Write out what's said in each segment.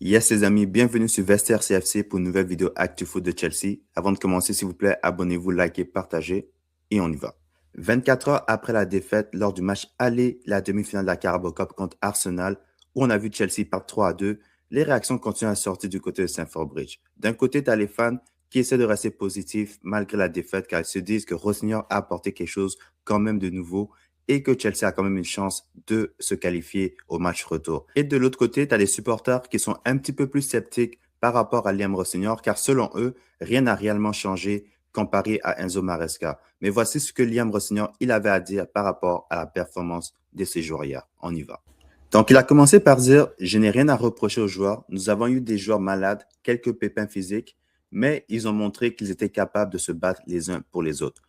Yes, les amis, bienvenue sur Vestiaire CFC pour une nouvelle vidéo ActuFoot de Chelsea. Avant de commencer, s'il vous plaît, abonnez-vous, likez, partagez et on y va. 24 heures après la défaite lors du match aller, la demi-finale de la Carabao Cup contre Arsenal, où on a vu Chelsea perdre 3-2, les réactions continuent à sortir du côté de Stamford Bridge. D'un côté, tu as les fans qui essaient de rester positifs malgré la défaite car ils se disent que Rossignol a apporté quelque chose quand même de nouveau et que Chelsea a quand même une chance de se qualifier au match retour. Et de l'autre côté, tu as des supporters qui sont un petit peu plus sceptiques par rapport à Liam Rossignol, car selon eux, rien n'a réellement changé comparé à Enzo Maresca. Mais voici ce que Liam Rossignol il avait à dire par rapport à la performance de ses joueurs hier. On y va. Donc, il a commencé par dire « Je n'ai rien à reprocher aux joueurs. Nous avons eu des joueurs malades, quelques pépins physiques, mais ils ont montré qu'ils étaient capables de se battre les uns pour les autres. »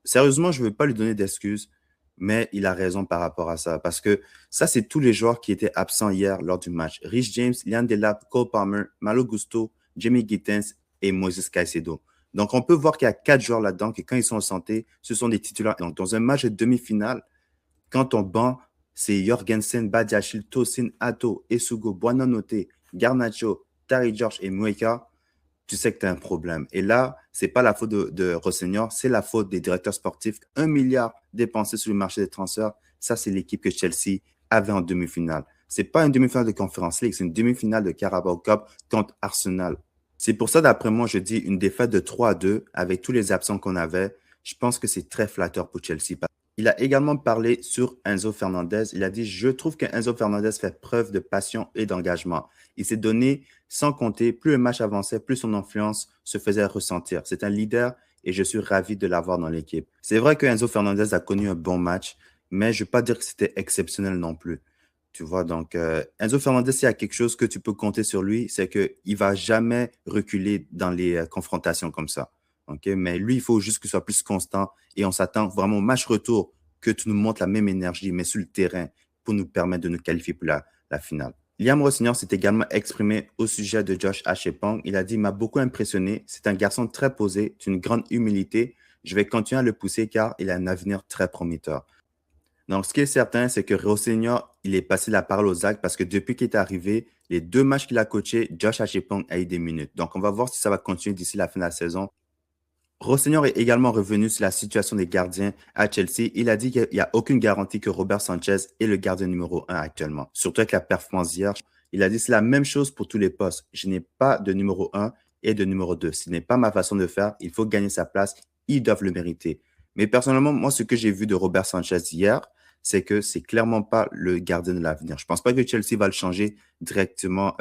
Sérieusement, je ne veux pas lui donner d'excuses, mais il a raison par rapport à ça. Parce que ça, c'est tous les joueurs qui étaient absents hier lors du match. Rich James, Liam Delap, Cole Palmer, Malo Gusto, Jamie Gittens et Moises Caicedo. Donc, on peut voir qu'il y a 4 joueurs là-dedans qui, quand ils sont en santé, ce sont des titulaires. Donc, dans un match de demi-finale, quand on banc, c'est Jorgensen, Badiachil, Tosin, Atto, Esugo, Buonanotte, Garnacho, Tari George et Mueka, tu sais que tu as un problème. Et là, ce n'est pas la faute de Rossignol, c'est la faute des directeurs sportifs. 1 milliard dépensé sur le marché des transferts, ça, c'est l'équipe que Chelsea avait en demi-finale. Ce n'est pas une demi-finale de Conference League, c'est une demi-finale de Carabao Cup contre Arsenal. C'est pour ça, d'après moi, je dis une défaite de 3-2 avec tous les absents qu'on avait. Je pense que c'est très flatteur pour Chelsea. Il a également parlé sur Enzo Fernandez. Il a dit « Je trouve qu'Enzo Fernandez fait preuve de passion et d'engagement. Il s'est donné sans compter. Plus le match avançait, plus son influence se faisait ressentir. C'est un leader et je suis ravi de l'avoir dans l'équipe. » C'est vrai que Enzo Fernandez a connu un bon match, mais je ne veux pas dire que c'était exceptionnel non plus. Tu vois, donc Enzo Fernandez, s'il y a quelque chose que tu peux compter sur lui, c'est qu'il ne va jamais reculer dans les confrontations comme ça. Okay? Mais lui, il faut juste qu'il soit plus constant et on s'attend vraiment au match retour que tu nous montres la même énergie, mais sur le terrain pour nous permettre de nous qualifier pour la finale. Liam Rossignol s'est également exprimé au sujet de Josh Achepong. Il a dit « Il m'a beaucoup impressionné. C'est un garçon très posé, d'une grande humilité. Je vais continuer à le pousser car il a un avenir très prometteur. » Donc, ce qui est certain, c'est que Rossignol, il est passé la parole aux actes parce que depuis qu'il est arrivé, les 2 matchs qu'il a coachés, Josh Achepong a eu des minutes. Donc, on va voir si ça va continuer d'ici la fin de la saison. Rossignol est également revenu sur la situation des gardiens à Chelsea. Il a dit qu'il n'y a aucune garantie que Robert Sanchez est le gardien numéro 1 actuellement. Surtout avec la performance d'hier. Il a dit c'est la même chose pour tous les postes. Je n'ai pas de numéro 1 et de numéro 2. Ce n'est pas ma façon de faire. Il faut gagner sa place. Ils doivent le mériter. Mais personnellement, moi, ce que j'ai vu de Robert Sanchez hier, c'est que c'est clairement pas le gardien de l'avenir. Je pense pas que Chelsea va le changer directement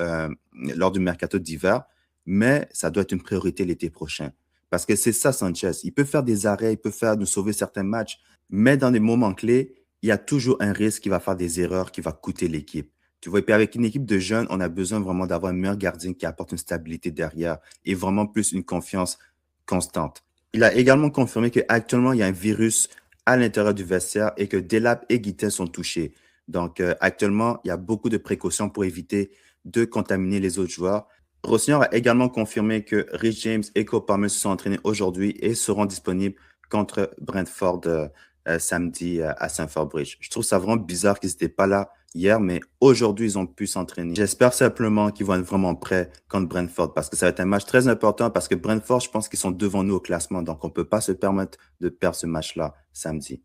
lors du mercato d'hiver, mais ça doit être une priorité l'été prochain. Parce que c'est ça, Sanchez. Il peut faire des arrêts, il peut faire nous sauver certains matchs, mais dans des moments clés, il y a toujours un risque qu'il va faire des erreurs qui va coûter l'équipe. Tu vois, et puis avec une équipe de jeunes, on a besoin vraiment d'avoir un meilleur gardien qui apporte une stabilité derrière et vraiment plus une confiance constante. Il a également confirmé qu'actuellement, il y a un virus à l'intérieur du vestiaire et que Delap et Guittet sont touchés. Donc, actuellement, il y a beaucoup de précautions pour éviter de contaminer les autres joueurs. Rossignol a également confirmé que Rich James et Cole Palmer se sont entraînés aujourd'hui et seront disponibles contre Brentford samedi à Stamford Bridge. Je trouve ça vraiment bizarre qu'ils n'étaient pas là hier, mais aujourd'hui, ils ont pu s'entraîner. J'espère simplement qu'ils vont être vraiment prêts contre Brentford parce que ça va être un match très important parce que Brentford, je pense qu'ils sont devant nous au classement, donc on ne peut pas se permettre de perdre ce match-là samedi.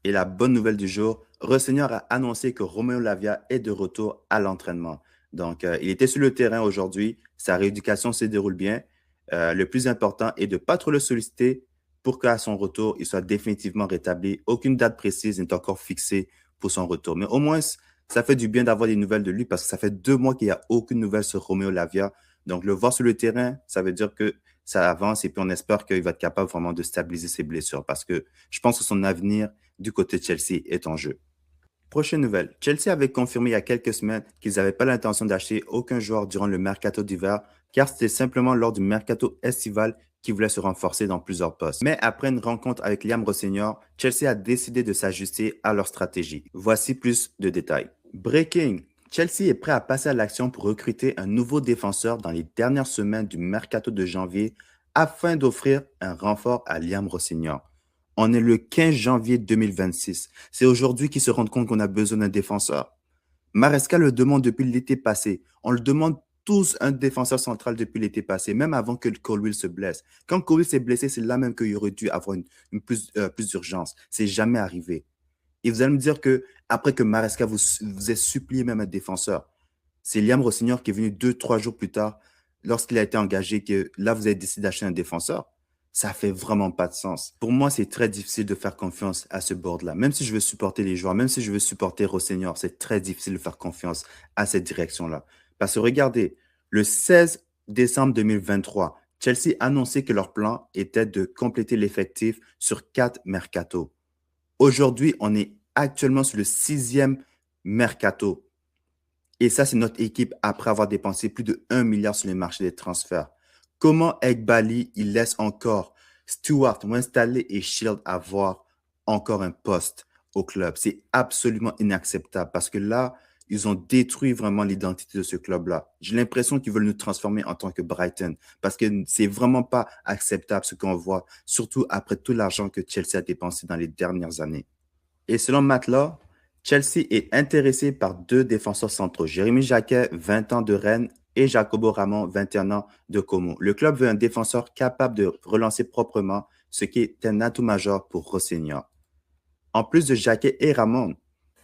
Et la bonne nouvelle du jour, Rossignol a annoncé que Romeo Lavia est de retour à l'entraînement. Donc, il était sur le terrain aujourd'hui. Sa rééducation se déroule bien. Le plus important est de ne pas trop le solliciter pour qu'à son retour, il soit définitivement rétabli. Aucune date précise n'est encore fixée pour son retour. Mais au moins, ça fait du bien d'avoir des nouvelles de lui parce que ça fait 2 mois qu'il n'y a aucune nouvelle sur Romeo Lavia. Donc, le voir sur le terrain, ça veut dire que ça avance et puis on espère qu'il va être capable vraiment de stabiliser ses blessures parce que je pense que son avenir du côté de Chelsea est en jeu. Prochaine nouvelle, Chelsea avait confirmé il y a quelques semaines qu'ils n'avaient pas l'intention d'acheter aucun joueur durant le mercato d'hiver, car c'était simplement lors du mercato estival qu'ils voulaient se renforcer dans plusieurs postes. Mais après une rencontre avec Liam Rossignol, Chelsea a décidé de s'ajuster à leur stratégie. Voici plus de détails. Breaking! Chelsea est prêt à passer à l'action pour recruter un nouveau défenseur dans les dernières semaines du mercato de janvier afin d'offrir un renfort à Liam Rossignol. On est le 15 janvier 2026. C'est aujourd'hui qu'ils se rendent compte qu'on a besoin d'un défenseur. Maresca le demande depuis l'été passé. On le demande tous un défenseur central depuis l'été passé, même avant que Colwill se blesse. Quand Colwill s'est blessé, c'est là même qu'il aurait dû avoir plus d'urgence. C'est jamais arrivé. Et vous allez me dire que après que Maresca vous ait supplié même un défenseur, c'est Liam Rossignol qui est venu 2, 3 jours plus tard, lorsqu'il a été engagé, que là, vous avez décidé d'acheter un défenseur. Ça fait vraiment pas de sens. Pour moi, c'est très difficile de faire confiance à ce board-là. Même si je veux supporter les joueurs, même si je veux supporter Rossignol, c'est très difficile de faire confiance à cette direction-là. Parce que regardez, le 16 décembre 2023, Chelsea a annoncé que leur plan était de compléter l'effectif sur 4 mercato. Aujourd'hui, on est actuellement sur le 6e mercato. Et ça, c'est notre équipe après avoir dépensé plus de 1 milliard sur les marchés des transferts. Comment Eghbali, il laisse encore Stewart, Winstanley et Shield avoir encore un poste au club? C'est absolument inacceptable parce que là, ils ont détruit vraiment l'identité de ce club-là. J'ai l'impression qu'ils veulent nous transformer en tant que Brighton parce que c'est vraiment pas acceptable ce qu'on voit, surtout après tout l'argent que Chelsea a dépensé dans les dernières années. Et selon Matt Law, Chelsea est intéressé par 2 défenseurs centraux, Jérémy Jacquet, 20 ans de Rennes, et Jacobo Ramon, 21 ans de Como. Le club veut un défenseur capable de relancer proprement, ce qui est un atout majeur pour Rossignol. En plus de Jacquet et Ramon,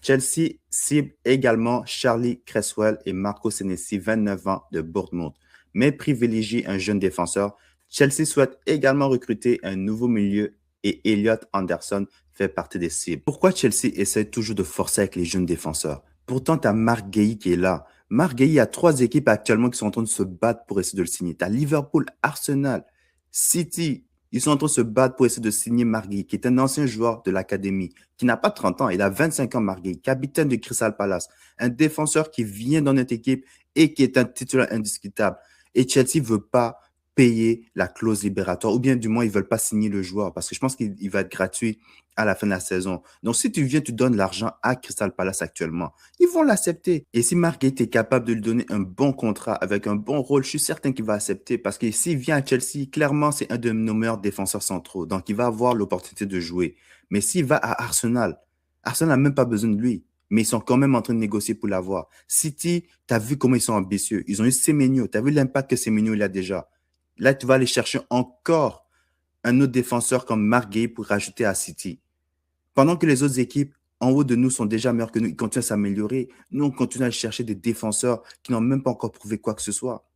Chelsea cible également Charlie Cresswell et Marco Senesi, 29 ans de Bournemouth, mais privilégie un jeune défenseur. Chelsea souhaite également recruter un nouveau milieu et Elliot Anderson fait partie des cibles. Pourquoi Chelsea essaie toujours de forcer avec les jeunes défenseurs? Pourtant, tu as Marc Guéhi qui est là. Marc Guéhi, il y a 3 équipes actuellement qui sont en train de se battre pour essayer de le signer. Tu as Liverpool, Arsenal, City. Ils sont en train de se battre pour essayer de signer Marc Guéhi, qui est un ancien joueur de l'académie, qui n'a pas 30 ans. Il a 25 ans, Marc Guéhi, capitaine de Crystal Palace. Un défenseur qui vient dans notre équipe et qui est un titulaire indiscutable. Et Chelsea ne veut pas payer la clause libératoire, ou bien du moins, ils ne veulent pas signer le joueur parce que je pense qu'il va être gratuit à la fin de la saison. Donc, si tu viens, tu donnes l'argent à Crystal Palace actuellement, ils vont l'accepter. Et si Marc est capable de lui donner un bon contrat avec un bon rôle, je suis certain qu'il va accepter parce que s'il vient à Chelsea, clairement, c'est un de nos meilleurs défenseurs centraux. Donc, il va avoir l'opportunité de jouer. Mais s'il va à Arsenal, Arsenal n'a même pas besoin de lui. Mais ils sont quand même en train de négocier pour l'avoir. City, tu as vu comment ils sont ambitieux. Ils ont eu Semenyo. Tu as vu l'impact que Semenyo il a déjà. Là, tu vas aller chercher encore un autre défenseur comme Marc Guéhi pour rajouter à City. Pendant que les autres équipes en haut de nous sont déjà meilleures que nous, ils continuent à s'améliorer. Nous, on continue à chercher des défenseurs qui n'ont même pas encore prouvé quoi que ce soit.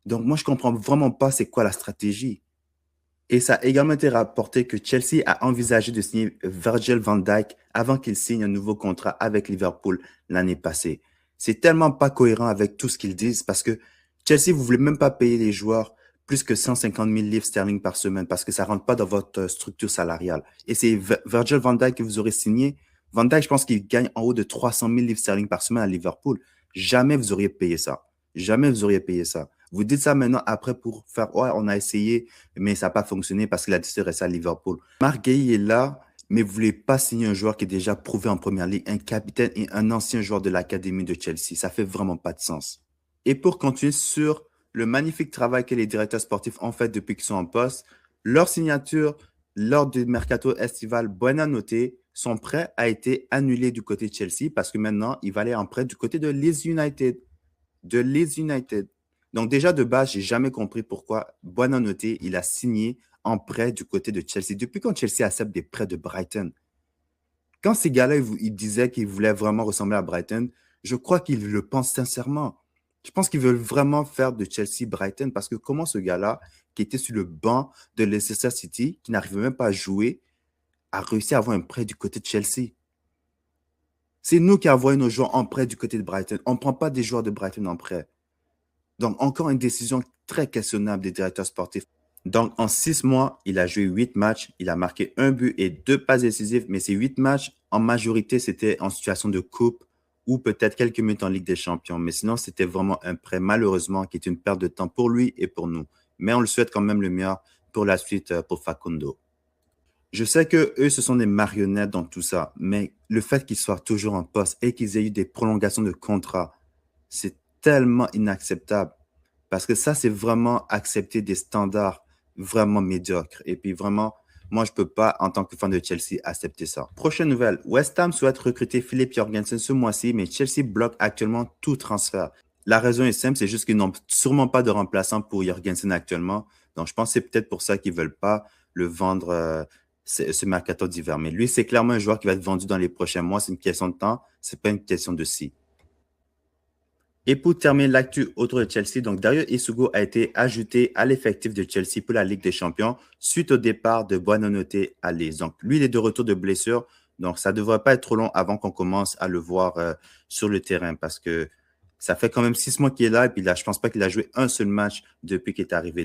Donc, moi, je ne comprends vraiment pas c'est quoi la stratégie. Et ça a également été rapporté que Chelsea a envisagé de signer Virgil van Dijk avant qu'il signe un nouveau contrat avec Liverpool l'année passée. C'est tellement pas cohérent avec tout ce qu'ils disent parce que Chelsea, vous ne voulez même pas payer les joueurs plus que 150 000 livres sterling par semaine parce que ça ne rentre pas dans votre structure salariale. Et c'est Virgil van Dijk que vous aurez signé. Van Dijk, je pense qu'il gagne en haut de 300 000 livres sterling par semaine à Liverpool. Jamais vous auriez payé ça. Jamais vous auriez payé ça. Vous dites ça maintenant après pour faire « Ouais, on a essayé, mais ça n'a pas fonctionné parce qu'il a décidé de rester à Liverpool. » Marc Guéhi est là, mais vous ne voulez pas signer un joueur qui est déjà prouvé en première ligue, un capitaine et un ancien joueur de l'académie de Chelsea. Ça fait vraiment pas de sens. Et pour continuer sur le magnifique travail que les directeurs sportifs ont fait depuis qu'ils sont en poste, leur signature lors du mercato estival Buonanotte, son prêt a été annulé du côté de Chelsea parce que maintenant, il va aller en prêt du côté de Leeds United. Donc déjà de base, j'ai jamais compris pourquoi Buonanotte, il a signé en prêt du côté de Chelsea. Depuis quand Chelsea accepte des prêts de Brighton? Quand ces gars-là, ils disaient qu'ils voulaient vraiment ressembler à Brighton, je crois qu'ils le pensent sincèrement. Je pense qu'ils veulent vraiment faire de Chelsea Brighton parce que comment ce gars-là, qui était sur le banc de Leicester City, qui n'arrivait même pas à jouer, a réussi à avoir un prêt du côté de Chelsea? C'est nous qui envoyons nos joueurs en prêt du côté de Brighton. On ne prend pas des joueurs de Brighton en prêt. Donc, encore une décision très questionnable des directeurs sportifs. Donc, en 6 mois, il a joué 8 matchs. Il a marqué 1 but et 2 passes décisives. Mais ces 8 matchs, en majorité, c'était en situation de coupe ou peut-être quelques minutes en Ligue des Champions. Mais sinon, c'était vraiment un prêt, malheureusement, qui est une perte de temps pour lui et pour nous. Mais on le souhaite quand même le meilleur pour la suite pour Facundo. Je sais que eux, ce sont des marionnettes dans tout ça, mais le fait qu'ils soient toujours en poste et qu'ils aient eu des prolongations de contrat, c'est tellement inacceptable. Parce que ça, c'est vraiment accepter des standards vraiment médiocres. Et puis vraiment, moi, je ne peux pas, en tant que fan de Chelsea, accepter ça. Prochaine nouvelle, West Ham souhaite recruter Philippe Jorgensen ce mois-ci, mais Chelsea bloque actuellement tout transfert. La raison est simple, c'est juste qu'ils n'ont sûrement pas de remplaçant pour Jorgensen actuellement. Donc, je pense que c'est peut-être pour ça qu'ils ne veulent pas le vendre ce mercato d'hiver. Mais lui, c'est clairement un joueur qui va être vendu dans les prochains mois. C'est une question de temps, c'est pas une question de si. Et pour terminer l'actu autour de Chelsea, donc Dario Isugo a été ajouté à l'effectif de Chelsea pour la Ligue des Champions suite au départ de Buonanotte à Leeds. Donc lui, il est de retour de blessure, donc ça ne devrait pas être trop long avant qu'on commence à le voir sur le terrain parce que ça fait quand même 6 mois qu'il est là et puis là, je pense pas qu'il a joué un seul match depuis qu'il est arrivé.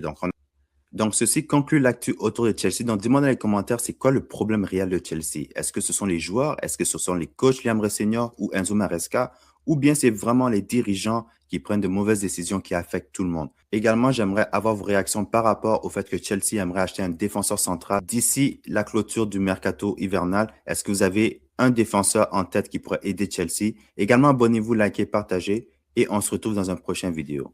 Donc, ceci conclut l'actu autour de Chelsea. Donc, dis-moi dans les commentaires, c'est quoi le problème réel de Chelsea? Est-ce que ce sont les joueurs? Est-ce que ce sont les coachs, Liam Senior ou Enzo Maresca? Ou bien c'est vraiment les dirigeants qui prennent de mauvaises décisions qui affectent tout le monde? Également, j'aimerais avoir vos réactions par rapport au fait que Chelsea aimerait acheter un défenseur central d'ici la clôture du mercato hivernal. Est-ce que vous avez un défenseur en tête qui pourrait aider Chelsea? Également, abonnez-vous, likez, partagez et on se retrouve dans un prochain vidéo.